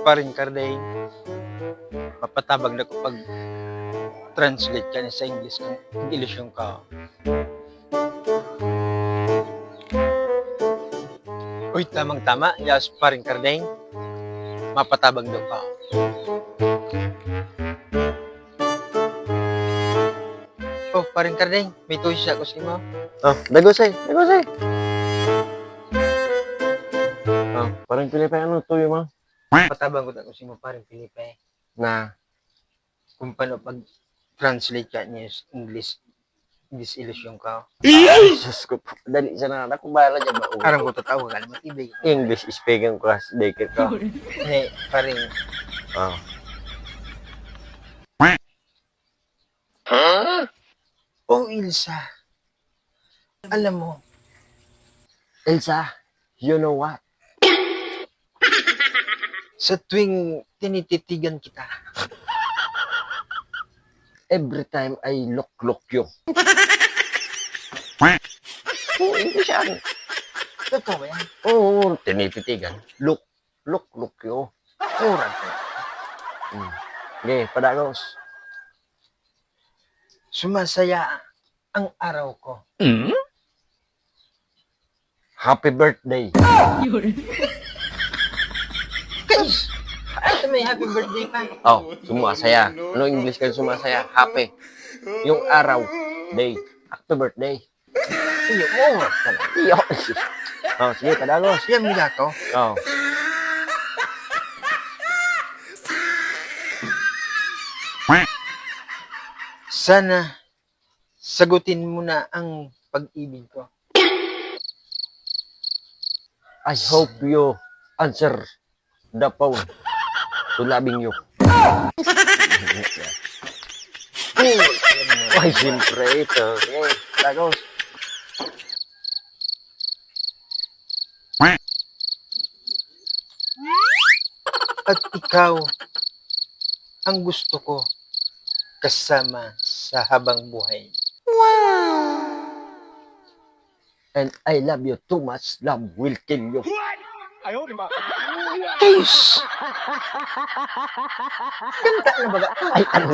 paring Karday, mapatabag na ko pag translate ka sa English kung ilusyon ka. Uy, tamang-tama. Yes, paring Karday, mapatabag daw ka. Oh, paring Karday, may tuyo siya ko sa imo. Oh, dagosay. Oh, parang Pilipay, ano tuyo mo? Patabang ko na ko sa imo, paring Felipe. Na, Kung paano pag translate ka niya sa English, ilusyon ka. Diyos ko, dali sa na, ako bahala dyan ba? Parang ko tatawa ka naman, tibay. English speaking class, daycare ka. Eh, paring, Oh. oh Ilsa, alam mo, Elsa, you know what? sa tuwing tinititigan kita, Every time I look you. Oh, English yan. totoo ba yan? Oo, tinititigan. Look you. Oran ko. Okay, padagos. Sumasaya ang araw ko. Happy birthday. Guys, ay, may happy birthday pa. Oh, sumasaya. Ano English ka sumasaya? Happy. Yung araw, day. Happy birthday. Iyo, oran ka na. Iyo. Oh, sige, padagos. Yan nila to. Oh. Sana sagutin mo na ang pag-ibig ko. I hope you answer the phone to loving you. Ay, siyempre ito. Okay, padagos. At ikaw ang gusto ko kasama sa habang buhay. And I love you too much. Love will kill you. Guys! Ganda na ba? Ay, ano?